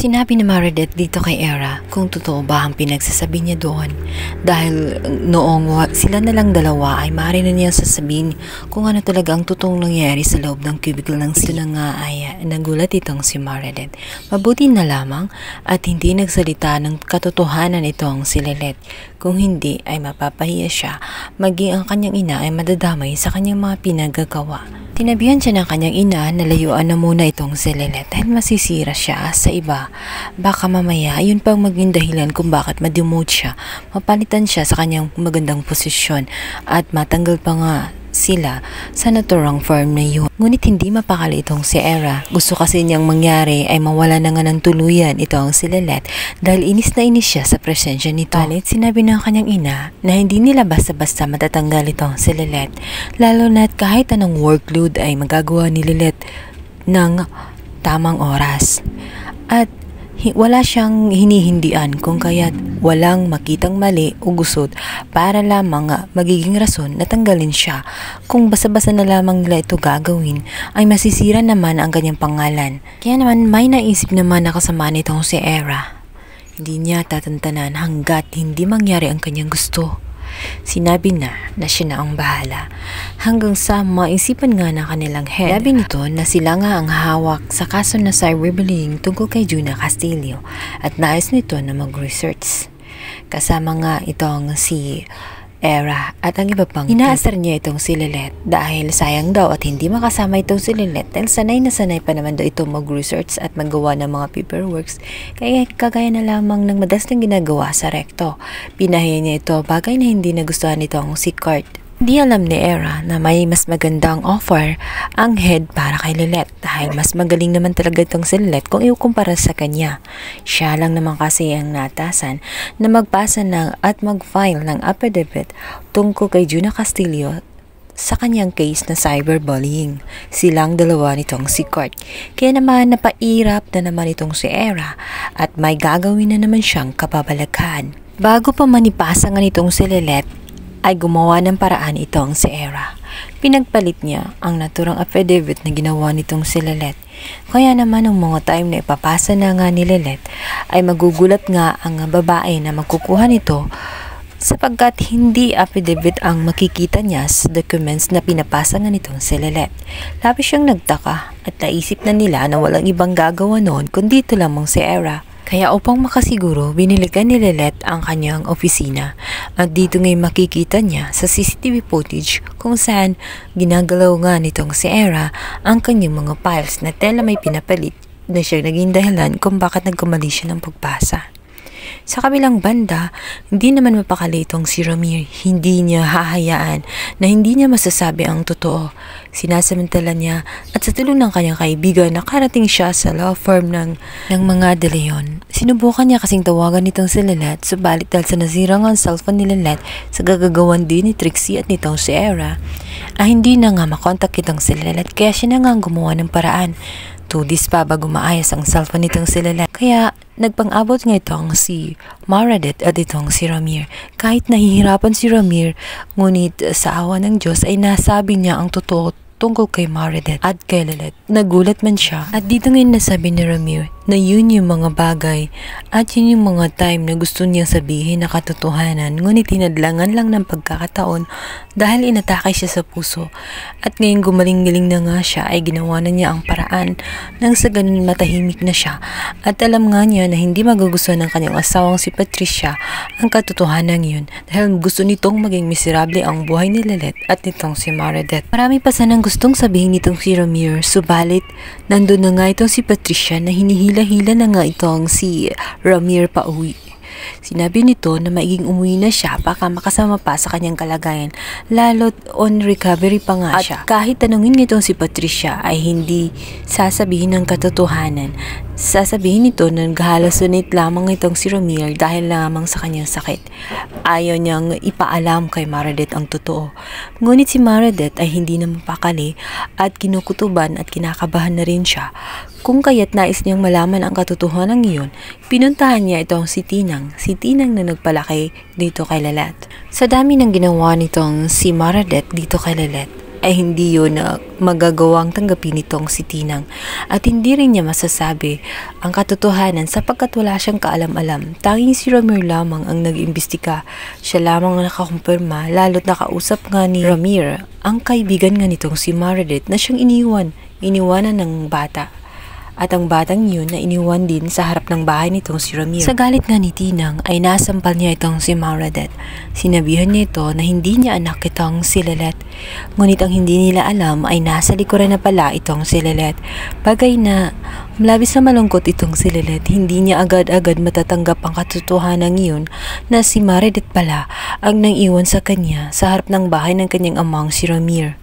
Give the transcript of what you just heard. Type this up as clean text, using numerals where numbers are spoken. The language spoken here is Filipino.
Sinabi ni Meredith dito kay Era kung totoo ba ang pinagsasabi niya doon. Dahil noong sila na lang dalawa ay maaari na niya sasabihin kung ano talaga ang totoong nangyari sa loob ng cubicle ng sila nga ay nagulat itong si Meredith. Mabuti na lamang at hindi nagsalita ng katotohanan itong si Lilith. Kung hindi ay mapapahiya siya, maging ang kanyang ina ay madadamay sa kanyang mga pinagagawa. Tinabihan siya ng kanyang ina na layuan na muna itong si Lilith dahil masisira siya sa iba. Baka mamaya yun pang maging dahilan kung bakit ma-demote siya, mapalitan siya sa kanyang magandang posisyon at matanggal pa nga sila sa naturang firm na yun. Ngunit hindi mapakali itong si Era. Gusto kasi niyang mangyari ay mawala na nga ng tuluyan itong si Lilith dahil inis na inis siya sa presensya nito. Balit sinabi ng kanyang ina na hindi nila basta-basta matatanggal itong si Lilith, lalo na't kahit anong workload ay magagawa ni Lilith ng tamang oras. At wala siyang hinihindian kung kaya't walang makitang mali o gusot para lamang magiging rason na tanggalin siya. Kung basa-basa na lamang nila ito gagawin ay masisira naman ang kanyang pangalan. Kaya naman may naisip naman na kasama nitong si Era. Hindi niya tatantanan hanggat hindi mangyari ang kanyang gusto. Sinabi na siya na ang bahala hanggang sa maisipan nga ng kanilang head. Sabi nito na sila nga ang hawak sa kaso na cyberbullying tungkol kay Juna Castillo at nais nito na mag-research. Kasama nga itong si Era at ang iba pang inaasar niya itong si Lilith dahil sayang daw at hindi makasama itong si Lilith dahil sanay na sanay pa naman daw ito mag-research at magawa ng mga paperworks kaya kagaya na lamang ng madalas nang ginagawa sa rekto. Pinahiya niya ito bagay na hindi nagustuhan itong si Kurt. Di alam ni Era na may mas magandang offer ang head para kay Lilith dahil mas magaling naman talaga itong si Lilith kung ikukumpara sa kanya. Siya lang naman kasi ang natasan na magpasa ng at mag-file ng affidavit tungkol kay Juna Castillo sa kanyang case na cyberbullying. Silang dalawa nitong si Kurt. Kaya naman napairap na naman itong si Era at may gagawin na naman siyang kababalaghan. Bago pa manipasa nga nitong si Lilith ay gumawa ng paraan itong si Era. Pinagpalit niya ang naturang affidavit na ginawa nitong si Lilith. Kaya naman ng mga time na ipapasa na nga ni Lilith ay magugulat nga ang babae na magkukuha nito sapagkat hindi affidavit ang makikita niya sa documents na pinapasa nga nitong si Lilith. Labis siyang nagtaka at naisip na nila na walang ibang gagawa noon kundi ito lamang si Era. Kaya upang makasiguro, binilikan ni Lilith ang kanyang opisina at dito ngay makikita niya sa CCTV footage kung saan ginagalaw nga nitong si Era ang kanyang mga files na tela may pinapalit na siya naging dahilan kung bakit nagkamali siya ng pagpasa. Sa kabilang banda, hindi naman mapakali itong si Ramir. Hindi niya hahayaan na hindi niya masasabi ang totoo. Sinasamantala niya at sa tulong ng kanyang kaibigan nakarating siya sa law firm ng mga De Leon. Sinubukan niya kasing tawagan nitong si Lilith, subalit dahil sa nasira nga ang cellphone ni Lilith sa gagagawan din ni Trixie at nitong si Era, hindi na nga makontak itong si Lilith kaya siya na nga gumawa ng paraan. 2 days pa bago maayos ang cellphone nitong si Lilith. Kaya nagpang-abot nga itong si Meredith at itong si Ramir. Kahit nahihirapan si Ramir, ngunit sa awa ng Diyos ay nasabi niya ang totoo tungkol kay Meredith at kay Lilith. Nagulat man siya at dito ngayon nasabi ni Ramir na yun yung mga bagay at yun yung mga time na gusto niyang sabihin na katotohanan ngunit hinadlangan lang ng pagkakataon dahil inatake siya sa puso at ngayon gumaling-galing na nga siya ay ginawa na niya ang paraan nang sa ganun matahimik na siya at alam nga niya na hindi magugustuhan ng kanyang asawang si Patricia ang katotohanan yun dahil gusto nitong maging miserable ang buhay ni Lilith at nitong si Meredith. Marami pa sanang gustong sabihin nitong si Ramir subalit nandun na nga itong si Patricia na hinihila-hila na nga itong si Ramir pa uwi. Sinabi nito na maiging umuwi na siya baka makasama pa sa kanyang kalagayan lalo't on recovery pa nga siya. At kahit tanungin nitong si Patricia ay hindi sasabihin ng katotohanan. Sasabihin nito na naghalusinate lamang itong si Ramir dahil lamang sa kanyang sakit. Ayaw niyang ipaalam kay Meredith ang totoo. Ngunit si Meredith ay hindi na mapakali at kinukutuban at kinakabahan na rin siya. Kung kaya't nais niyang malaman ang katotohanan ngayon, pinuntahan niya itong si Tinang na nagpalaki dito kay Lilith. Sa dami ng ginawa nitong si Meredith dito kay Lilith, ay hindi yun na magagawang tanggapin nitong si Tinang. At hindi rin niya masasabi ang katotohanan sapagkat wala siyang kaalam-alam. Tanging si Ramir lamang ang nag-imbestiga. Siya lamang ang nakakumpirma, lalo't nakausap nga ni Ramir ang kaibigan nga nitong si Meredith na siyang iniwanan ng bata. At ang batang yun na iniwan din sa harap ng bahay nitong si Ramir. Sa galit nga ni Tinang ay nasampal niya itong si Meredith. Sinabihan niya ito na hindi niya anak itong si Lelet. Ngunit ang hindi nila alam ay nasa likuran na pala itong si Lelet. Bagay na labis na malungkot itong si Lelet, hindi niya agad-agad matatanggap ang katotohanan yun na si Meredith pala ang nang iwan sa kanya sa harap ng bahay ng kanyang amang si Ramir.